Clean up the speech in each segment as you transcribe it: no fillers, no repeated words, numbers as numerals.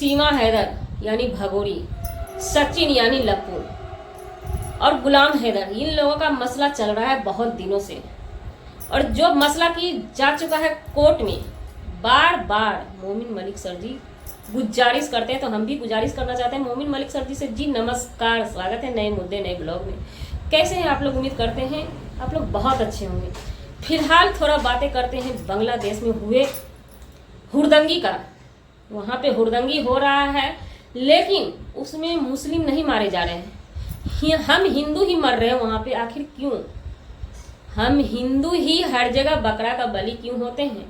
सीमा हैदर यानी भगोरी, सचिन यानी लप्पू और गुलाम हैदर, इन लोगों का मसला चल रहा है बहुत दिनों से। और जो मसला की जा चुका है कोर्ट में, बार बार मोमिन मलिक सर जी गुजारिश करते हैं, तो हम भी गुजारिश करना चाहते हैं मोमिन मलिक सर जी से। जी नमस्कार, स्वागत है नए मुद्दे नए ब्लॉग में। कैसे हैं आप लोग? उम्मीद करते हैं आप लोग बहुत अच्छे होंगे। फिलहाल थोड़ा बातें करते हैं बांग्लादेश में हुए हुड़दंगी का। वहाँ पे हुड़दंगी हो रहा है, लेकिन उसमें मुस्लिम नहीं मारे जा रहे हैं, हम हिंदू ही मर रहे हैं वहाँ पे। आखिर क्यों? हम हिंदू ही हर जगह बकरा का बलि क्यों होते हैं?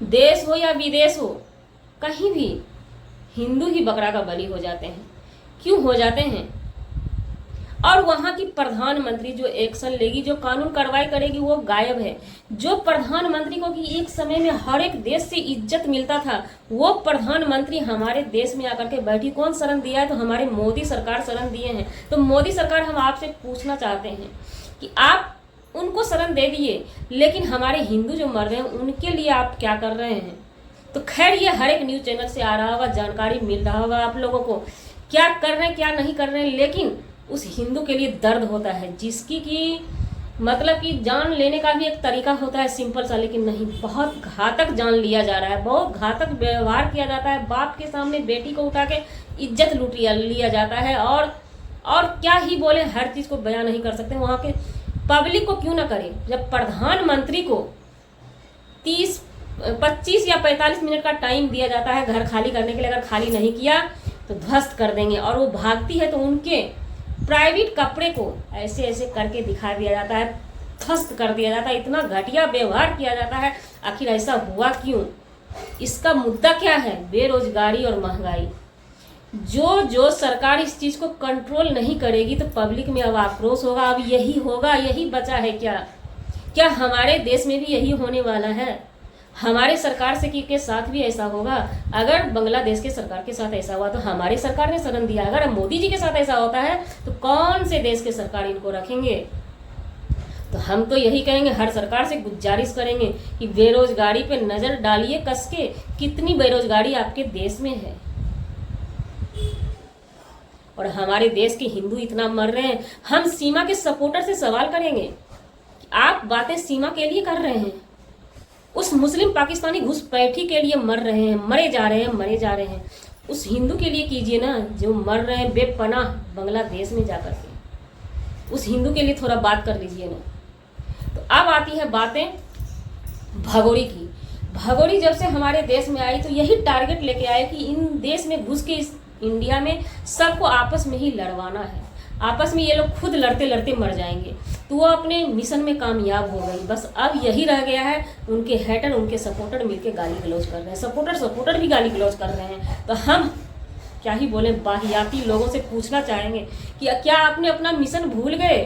देश हो या विदेश हो, कहीं भी हिंदू ही बकरा का बलि हो जाते हैं। क्यों हो जाते हैं? और वहाँ की प्रधानमंत्री जो एक्शन लेगी, जो कानून कार्रवाई करेगी, वो गायब है। जो प्रधानमंत्री को कि एक समय में हर एक देश से इज्जत मिलता था, वो प्रधानमंत्री हमारे देश में आकर के बैठी। कौन शरण दिया है? तो हमारे मोदी सरकार शरण दिए हैं। तो मोदी सरकार, हम आपसे पूछना चाहते हैं कि आप उनको शरण दे दिए, लेकिन हमारे हिंदू जो मर रहे हैं उनके लिए आप क्या कर रहे हैं? तो खैर, ये हर एक न्यूज़ चैनल से आ रहा होगा, जानकारी मिल रहा होगा आप लोगों को, क्या कर रहे हैं क्या नहीं कर रहे हैं। लेकिन उस हिंदू के लिए दर्द होता है, जिसकी कि मतलब कि जान लेने का भी एक तरीका होता है सिंपल सा, लेकिन नहीं, बहुत घातक जान लिया जा रहा है, बहुत घातक व्यवहार किया जाता है। बाप के सामने बेटी को उठा के इज्जत लूट लिया जाता है। और क्या ही बोले, हर चीज़ को बयान नहीं कर सकते। वहाँ के पब्लिक को क्यों ना करे, जब प्रधानमंत्री को 25 या 45 मिनट का टाइम दिया जाता है घर खाली करने के लिए। अगर खाली नहीं किया तो ध्वस्त कर देंगे। और वो भागती है तो उनके प्राइवेट कपड़े को ऐसे ऐसे करके दिखा दिया जाता है, ध्वस्त कर दिया जाता है। इतना घटिया व्यवहार किया जाता है। आखिर ऐसा हुआ क्यों? इसका मुद्दा क्या है? बेरोजगारी और महंगाई। जो सरकार इस चीज़ को कंट्रोल नहीं करेगी तो पब्लिक में अब आक्रोश होगा। अब यही होगा, यही बचा है क्या हमारे देश में भी यही होने वाला है? हमारे सरकार से के साथ भी ऐसा होगा? अगर बांग्लादेश के सरकार के साथ ऐसा हुआ तो हमारी सरकार ने शरण दिया। अगर मोदी जी के साथ ऐसा होता है तो कौन से देश के सरकार इनको रखेंगे? तो हम तो यही कहेंगे, हर सरकार से गुजारिश करेंगे कि बेरोजगारी पे नज़र डालिए कस के। कितनी बेरोजगारी आपके देश में है? और हमारे देश के हिंदू इतना मर रहे हैं। हम सीमा के सपोर्टर से सवाल करेंगे कि आप बातें सीमा के लिए कर रहे हैं, उस मुस्लिम पाकिस्तानी घुसपैठी के लिए मर रहे हैं, मरे जा रहे हैं। उस हिंदू के लिए कीजिए ना, जो मर रहे हैं बेपनाह बांग्लादेश में जाकर के। उस हिंदू के लिए थोड़ा बात कर लीजिए ना। तो अब आती है बातें भगोरी की। भगोरी जब से हमारे देश में आई तो यही टारगेट लेके आए कि इन देश में घुस के इस इंडिया में सबको आपस में ही लड़वाना है। आपस में ये लोग खुद लड़ते लड़ते मर जाएंगे। तो वो अपने मिशन में कामयाब हो गई। बस अब यही रह गया है, उनके हेटर उनके सपोर्टर मिलके गाली गलौज कर रहे हैं। सपोर्टर भी गाली गलौज कर रहे हैं। तो हम क्या ही बोले, बाहियाती लोगों से पूछना चाहेंगे कि क्या आपने अपना मिशन भूल गए?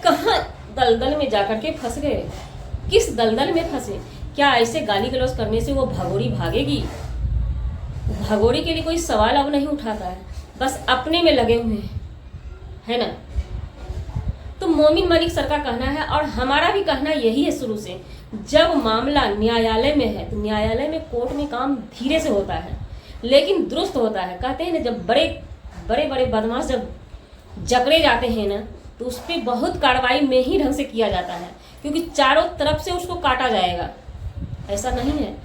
कहाँ दलदल में जाकर के फंस गए? किस दलदल में फंसे? क्या ऐसे गाली गलौज करने से वो भगोरी भागेगी? भगोरी के लिए कोई सवाल अब नहीं उठाता है, बस अपने में लगे हुए हैं, है ना। तो मोमिन मलिक सर का कहना है और हमारा भी कहना यही है शुरू से, जब मामला न्यायालय में है तो न्यायालय में कोर्ट में काम धीरे से होता है लेकिन दुरुस्त होता है। कहते हैं ना, जब बड़े बड़े बदमाश जब जकड़े जाते हैं ना, तो उस पर बहुत कार्रवाई में ही ढंग से किया जाता है, क्योंकि चारों तरफ से उसको काटा जाएगा। ऐसा नहीं है,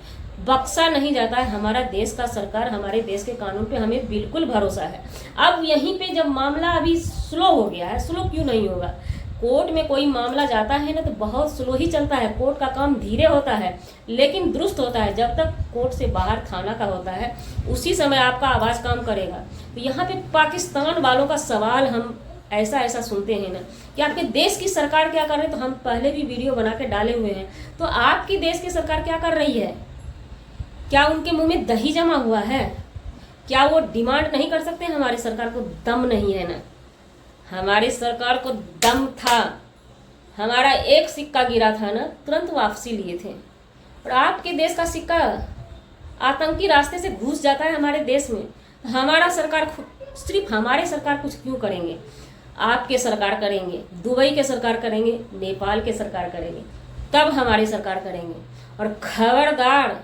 बख्शा नहीं जाता है। हमारा देश का सरकार, हमारे देश के कानून पे हमें बिल्कुल भरोसा है। अब यहीं पे जब मामला अभी स्लो हो गया है, स्लो क्यों नहीं होगा? कोर्ट में कोई मामला जाता है ना तो बहुत स्लो ही चलता है। कोर्ट का काम धीरे होता है लेकिन दुरुस्त होता है। जब तक कोर्ट से बाहर थाना का होता है उसी समय आपका आवाज़ काम करेगा। तो यहाँ पे पाकिस्तान वालों का सवाल हम ऐसा सुनते हैं ना कि आपके देश की सरकार क्या कर रही है। तो हम पहले भी वीडियो बना के डाले हुए हैं। तो आपकी देश की सरकार क्या कर रही है? क्या उनके मुंह में दही जमा हुआ है? क्या वो डिमांड नहीं कर सकते? हमारी सरकार को दम नहीं है ना? हमारी सरकार को दम था। हमारा एक सिक्का गिरा था ना, तुरंत वापसी लिए थे। और आपके देश का सिक्का आतंकी रास्ते से घुस जाता है हमारे देश में। हमारा सरकार, सिर्फ हमारे सरकार कुछ क्यों करेंगे? आपके सरकार करेंगे, दुबई के सरकार करेंगे, नेपाल के सरकार करेंगे, तब हमारी सरकार करेंगे। और खबरदार,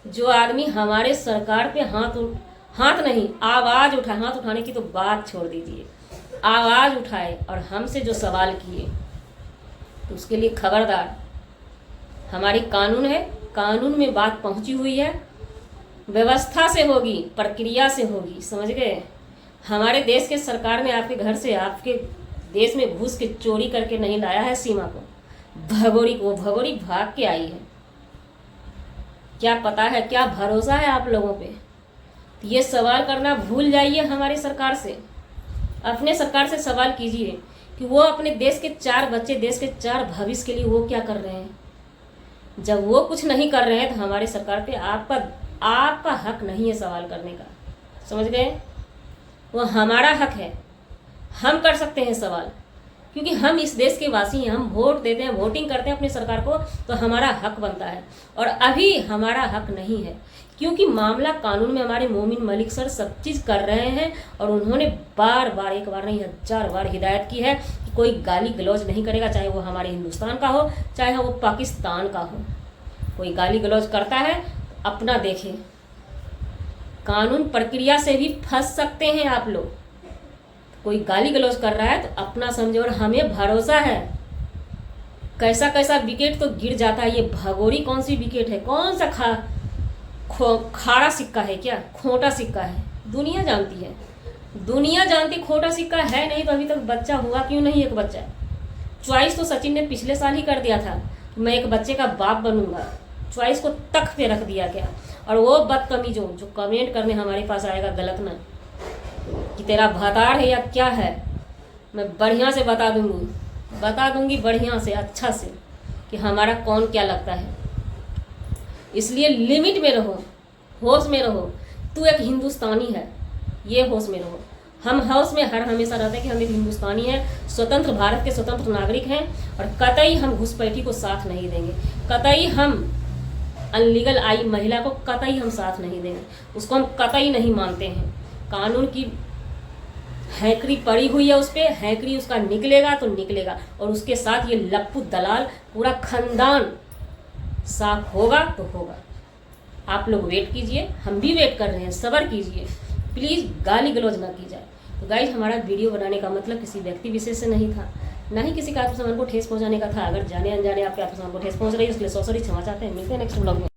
जो आदमी हमारे सरकार पे हाथ नहीं, आवाज उठाए। हाथ उठाने की तो बात छोड़ दीजिए, आवाज उठाए और हमसे जो सवाल किए तो उसके लिए खबरदार। हमारी कानून है, कानून में बात पहुंची हुई है, व्यवस्था से होगी, प्रक्रिया से होगी, समझ गए। हमारे देश के सरकार ने आपके घर से, आपके देश में घुस के चोरी करके नहीं लाया है सीमा को, भगोड़ी को। भगोड़ी भाग के आई है। क्या पता है, क्या भरोसा है आप लोगों पे? ये सवाल करना भूल जाइए हमारी सरकार से। अपने सरकार से सवाल कीजिए कि वो अपने देश के 4 बच्चे, देश के 4 भविष्य के लिए वो क्या कर रहे हैं। जब वो कुछ नहीं कर रहे हैं तो हमारी सरकार पे आपका हक नहीं है सवाल करने का, समझ गए। वो हमारा हक है, हम कर सकते हैं सवाल, क्योंकि हम इस देश के वासी हैं। हम वोट देते हैं, वोटिंग करते हैं अपनी सरकार को, तो हमारा हक बनता है। और अभी हमारा हक नहीं है, क्योंकि मामला कानून में हमारे मोमिन मलिक सर सब चीज़ कर रहे हैं। और उन्होंने बार बार, एक बार नहीं 1000 बार हिदायत की है कि कोई गाली गलौज नहीं करेगा, चाहे वो हमारे हिंदुस्तान का हो, चाहे वो पाकिस्तान का हो। कोई गाली गलौज करता है अपना देखें। कानून प्रक्रिया से भी फंस सकते हैं आप लोग। कोई गाली गलौज कर रहा है तो अपना समझो। और हमें भरोसा है, कैसा कैसा विकेट तो गिर जाता है। ये भगोड़ी कौन सी विकेट है, कौन सा खारा सिक्का है, क्या खोटा सिक्का है, दुनिया जानती है। दुनिया जानती खोटा सिक्का है नहीं तो अभी तक बच्चा हुआ क्यों नहीं। एक बच्चा चॉइस तो सचिन ने पिछले साल ही कर दिया था, मैं एक बच्चे का बाप बनूंगा। चॉइस को तख्त पे रख दिया क्या। और वो बदतमीजों जो कमेंट करने हमारे पास आएगा गलत ना कि तेरा भतार है या क्या है, मैं बढ़िया से बता दूंगी बढ़िया से, अच्छा से, कि हमारा कौन क्या लगता है। इसलिए लिमिट में रहो, होश में रहो। तू एक हिंदुस्तानी है, ये होश में रहो। हम होश में हर हमेशा रहते हैं कि हम एक हिंदुस्तानी हैं, स्वतंत्र भारत के स्वतंत्र नागरिक हैं। और कतई हम घुसपैठी को साथ नहीं देंगे, कतई हम अनलीगल आई महिला को कतई हम साथ नहीं देंगे, उसको हम कतई नहीं मानते हैं। कानून की हैकरी पड़ी हुई है, उस पर हैकरी उसका निकलेगा तो निकलेगा। और उसके साथ ये लप्पू दलाल पूरा खानदान साफ होगा तो होगा। आप लोग वेट कीजिए, हम भी वेट कर रहे हैं, सब्र कीजिए। प्लीज़ गाली गलौज ना की जाए। तो गाइज, हमारा वीडियो बनाने का मतलब किसी व्यक्ति विशेष से नहीं था, ना ही किसी का आत्मसम्मान को ठेस पहुंचाने का था। अगर जाने अनजाने आपके आत्मसम्मान को ठेस पहुंच रही है उसके लिए सॉरी, क्षमा चाहते हैं। मिलते हैं नेक्स्ट ब्लॉग में।